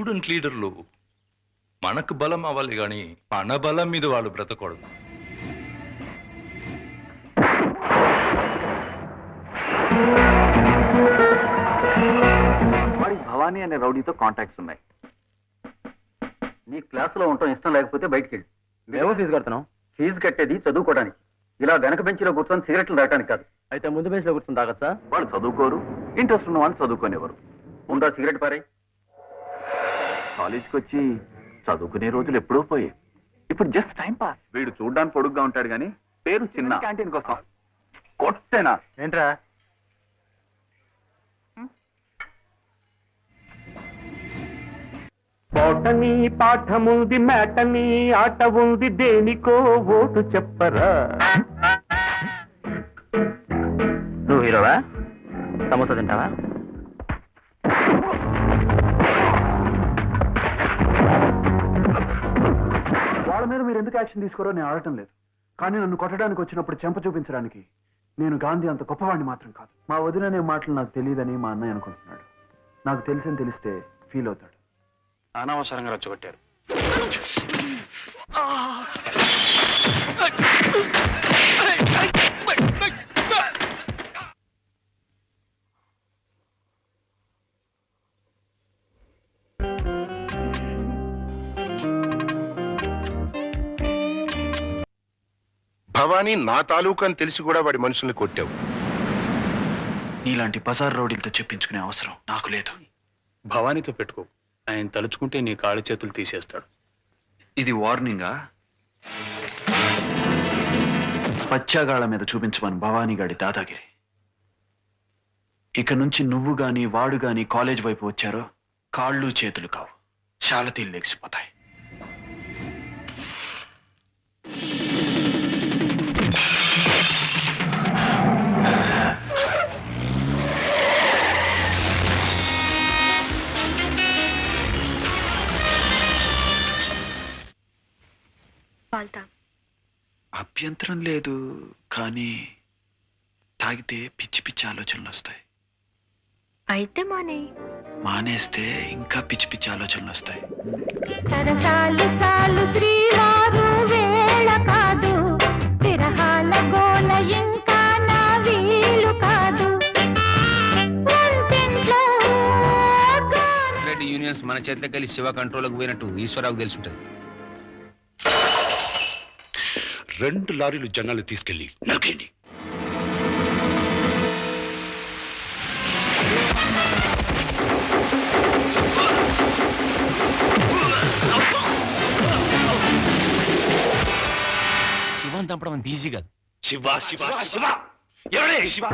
Student లీడర్లు మనకు బలం అవ్వాలి కానీ మన బలం మీద వాళ్ళు బ్రతకూడదు. వాడి భవానీ అనే రౌడీతో కాంటాక్ట్స్ ఉన్నాయి. నీ క్లాసులో ఉండటం ఇష్టం లేకపోతే బయటికి వెళ్ళి. మేము ఫీజు కడుతున్నాం. ఫీజు కట్టేది చదువుకోవడానికి, ఇలా వెనక బెంచ్లో కూర్చొని సిగరెట్లు తాగడానికి కాదు. అయితే ముందు బెంచ్లో కూర్చొని తాగచ్చా? వాళ్ళు చదువుకోరు, ఇంట్రెస్ట్ ఉన్న వాళ్ళు చదువుకోనివ్వరు. ముందా సిగరెట్ పారే. కాలేజీకి వచ్చి చదువుకునే రోజులు ఎప్పుడూ పోయాయి. ఇప్పుడు జస్ట్ టైం పాస్. వీడు చూడ్డానికి పొడుగ్గా ఉంటాడు కానీ పేరు చిన్న. క్యాంటీన్ కోసం కొట్టేనా ఏంట్రా? పోటని పాఠముంది, మేటని ఆట ఉంది, దేనికో ఓటు చెప్పరా. నువ్వు హీరోవా? సమోసా తింటావా? వాళ్ళ మీద మీరు ఎందుకు యాక్షన్ తీసుకోరో నేను అడగటం లేదు, కానీ నన్ను కొట్టడానికి వచ్చినప్పుడు చెంప చూపించడానికి నేను గాంధీ అంత గొప్పవాడిని మాత్రం కాదు. మా వదిననే మాటలు నాకు తెలియదని మా అన్నయ్య అనుకుంటున్నాడు. నాకు తెలిసని తెలిస్తే ఫీల్ అవుతాడు. అనవసరంగా రెచ్చగొట్టారు. భవానీ నా తాలూకు అని తెలిసి కూడా వాడి మనుషుల్ని కొట్టావు. నీలాంటి బజార్ రౌడీలతో చెప్పించుకునే అవసరం నాకు లేదు. భవానీతో పెట్టుకో, ఆయన తలుచుకుంటే నీ కాళ్ళు చేతులు తీసేస్తాడు. ఇది వార్నింగా? పచ్చాగాళ్ల మీద చూపించమని భవానీగాడి దాదాగిరి. ఇక నుంచి నువ్వు గాని వాడు గాని కాలేజ్ వైపు వచ్చారో కాళ్ళు చేతులు కావు, శాలతీలు లెగిసిపోతాయి. అభ్యంతరం లేదు, కానీ తాగితే పిచ్చి పిచ్చి ఆలోచనలు వస్తాయి. అయితే మానేస్తే ఇంకా పిచ్చి పిచ్చి ఆలోచనలు వస్తాయి. సరసాలు చాలు శ్రీవారు వేళ కాదు, విరహాల గోల ఇంకా నా వీలు కాదు. యూనియన్స్ మన చేతిలోకి వెళ్ళి శివ కంట్రోల్కి పోయినట్టు ఈశ్వరరావుకు తెలిసి ఉంటుంది. 2 లారీలు జనాలు తీసుకెళ్లి నరికేయండి. శివని చంపడం అంత ఈజీ కాదు. శివ శివ శివ ఎవడే శివ?